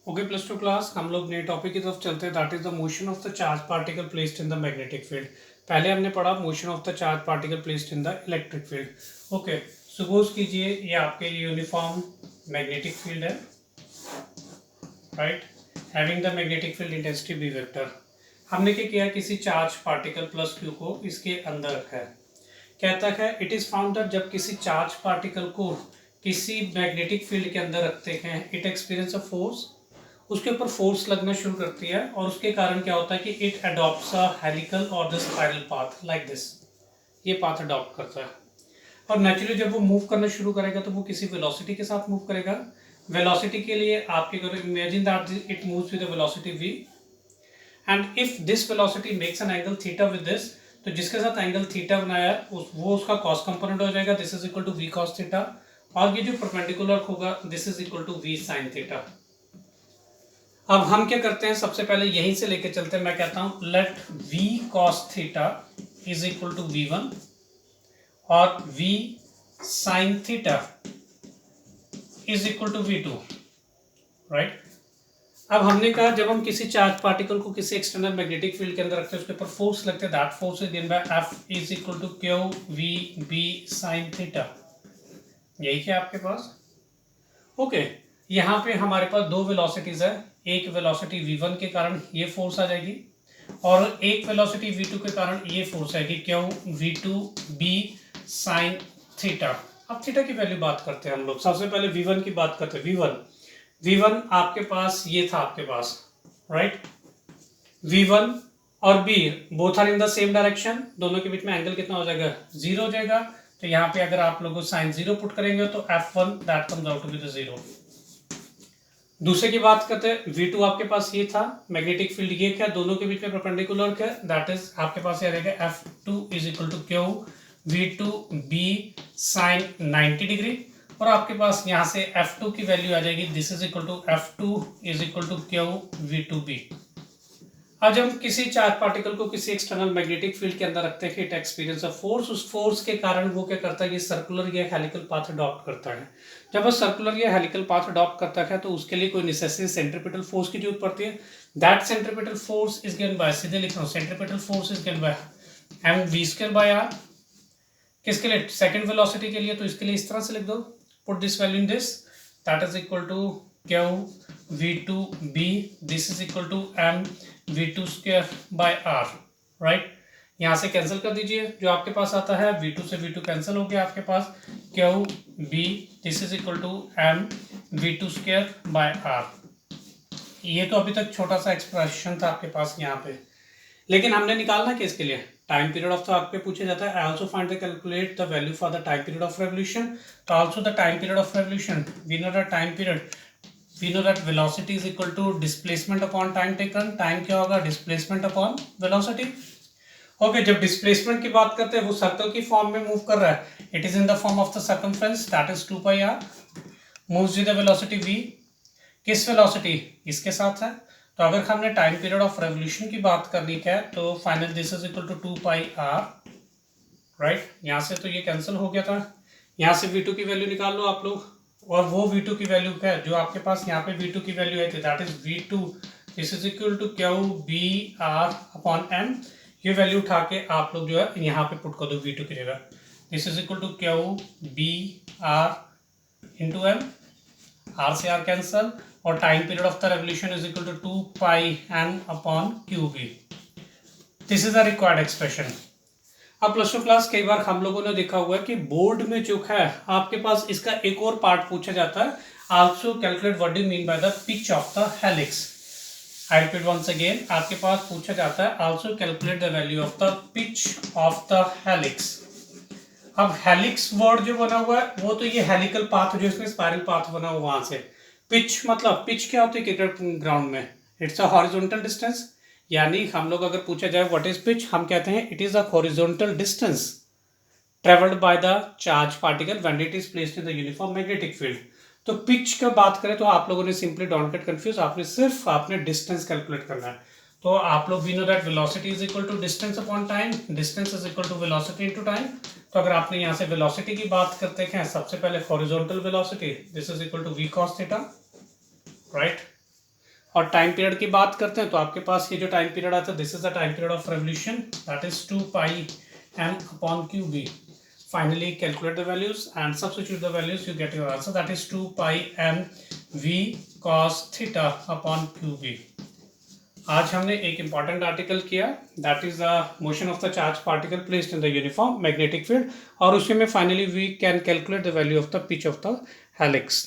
Okay plus two class हम लोग नए टॉपिक की तरफ चलते हैं, that is the motion of the charge particle placed in the magnetic field. पहले हमने पढ़ा motion of the charge particle placed in the electric field. Okay, suppose कीजिए ये आपके यूनिफॉर्म मैग्नेटिक फील्ड है, right, having the magnetic field intensity B vector. हमने क्या किया, किसी चार्ज पार्टिकल प्लस क्यू को इसके अंदर रखा है। कहता है इट इज फाउंड दैट जब किसी चार्ज पार्टिकल को किसी मैग्नेटिक फील्ड के अंदर रखते हैं, इट एक्सपीरियंस अ फोर्स, उसके ऊपर फोर्स लगना शुरू करती है और उसके कारण क्या होता है कि इट अडॉप्ट्स अ हेलिकल और the spiral path like this. ये पाथ अडॉप्ट करता है और नेचुरली जब वो मूव करना शुरू करेगा तो वो किसी वेलोसिटी के साथ मूव करेगा। वेलोसिटी के लिए आपके करो imagine that it moves with the velocity v, and if this velocity makes an angle theta with this, तो जिसके साथ एंगल थीटा बनाया वो उसका कॉस कंपोनेंट हो जाएगा, this is equal to v cos theta, और ये जो परपेंडिकुलर होगा this is equal to v sin theta. अब हम क्या करते हैं, सबसे पहले यहीं से लेके चलते हैं। मैं कहता हूं let v cos theta is equal to v1 और v sin थीटा is equal to v2, right. अब हमने कहा जब हम किसी चार्ज पार्टिकल को किसी एक्सटर्नल मैग्नेटिक फील्ड के अंदर रखते हैं, उसके ऊपर फोर्स लगते हैं, that force is given by F is equal to q v b sin theta. यही क्या आपके पास? ओके, यहाँ पे हमारे पास दो वेलोसिटीज है, एक वेलोसिटी v1 के कारण ये फोर्स आ जाएगी और एक वेलोसिटी v2 के कारण ये फोर्स आएगी, क्यों v2 b sin थीटा। अब थीटा की वैल्यू बात करते हैं हम लोग। सबसे पहले v1 की बात करते हैं। v1 आपके पास ये था आपके पास, राइट। v1 और b both are in the same direction, दोनों के बीच में एंगल कितना हो जाएगा, 0 हो जाएगा। तो यहाँ पे अगर आप लोग साइन 0 पुट करेंगे तो f1 that comes out to be the 0। दूसरे की बात करते हैं, v2 आपके पास ये था, मैग्नेटिक फील्ड ये क्या, दोनों के बीच में परपेंडिकुलर क्या, दैट इज आपके पास ये रहेगा f2 is equal to q v2 b sin 90 degree, और आपके पास यहाँ से f2 की वैल्यू आ जाएगी, this is equal to f2 is equal to q v2b। अब जब हम किसी चार्ज पार्टिकल को किसी एक्सटर्नल मैग्नेटिक फील्ड के अंदर रखते हैं, इट एक्सपीरियंस ऑफ फोर्स, उस फोर्स के कारण वो क्या करता है, ये सर्कुलर या हेलिकल पाथ अडॉप्ट करता है। जब वो सर्कुलर या हेलिकल पाथ अडॉप्ट करता है तो उसके लिए कोई नेसेसरी सेंट्रीपिटल फोर्स की जरूरत पड़ती है। That centripetal force is given by, सीधे लिख रहा हूं, centripetal force is given by mv² by r। किसके लिए, सेकंड वेलोसिटी के लिए, तो इसके लिए इस तरह से लिख दो, put this value in this, that is equal to q v2b, this is equal to m v2² by r, right. यहाँ से कैंसिल कर दीजिए, जो आपके पास आता है v2 से v2 कैंसिल हो गया, आपके पास q b this is equal to m v2² by r। ये तो अभी तक छोटा सा एक्सप्रेशन था आपके पास यहाँ पे, लेकिन हमने निकालना किसके लिए, टाइम पीरियड ऑफ, तो आपके पूछे जाता है I also find the calculate the value for the time period of revolution. तो also the time period of revolution, we know the time period, we know that velocity is equal to displacement upon time taken. Time क्या होगा, displacement upon velocity. Okay, जब displacement की बात करते हैं वो circle की फॉर्म में मूव कर रहा है, it is in the form of the circumference, that is 2πr, moves with the velocity v। किस वेलोसिटी, इसके साथ है। तो अगर हमने टाइम पीरियड ऑफ रेवोल्यूशन की बात करनी है तो final this is equal to 2πr, right. यहाँ से तो ये कैंसिल हो गया था, यहाँ से v2 की वैल्यू निकाल लो आप लोग, और वो v2 की वैल्यू क्या है, जो आपके पास यहाँ पे v2 की वैल्यू आई थी, that is v2 this is equal to q br upon m। ये वैल्यू उठा के आप लोग जो है यहाँ पे पुट कर दो v2 की जगह, this is equal to q br into m, r से r कैंसल, और time period of the revolution is equal to 2πm upon qb। This is the required expression. अब प्लस टू क्लास कई बार हम लोगों ने देखा हुआ है कि बोर्ड में जो है आपके पास इसका एक और पार्ट पूछा जाता है, also calculate what do mean by the pitch of the helix. I repeat once again, आपके पास पूछा जाता है also calculate the value of the pitch of the helix. अब हेलिक्स वर्ड जो बना हुआ है वो तो ये हेलिकल पाथ जो इसमें स्पाइरल पाथ बना हुआ वहां से, पिच मतलब पिच क्या होती है क्रिकेट ग्राउंड में, इट्स अ हॉरिजॉन्टल डिस्टेंस। यानी हम लोग अगर पूछा जाए व्हाट इज पिच, हम कहते हैं it is a horizontal distance travelled by the charge particle when it is placed in the uniform magnetic field. तो पिच का बात करें तो आप लोगों ने सिंपली डोंट गेट कंफ्यूज, आपने डिस्टेंस कैलकुलेट करना है। तो आप लोग we know that velocity is equal to distance upon time, distance is equal to velocity into time. तो अगर आपने यहाँ से वेलोसिटी की बात करते हैं, सबसे पहले horizontal velocity, this is equal to v cos theta, right. और टाइम पीरियड की बात करते हैं तो आपके पास ये जो टाइम पीरियड आता है, this is the time period of revolution, that is 2 pi m upon qb. Finally calculate the values and substitute the values, you get your answer, that is 2 pi m v cos theta upon qb. आज हमने एक important article किया, that is the motion of the charge particle placed in the uniform magnetic field, और उसमें finally we can calculate the value of the pitch of the helix.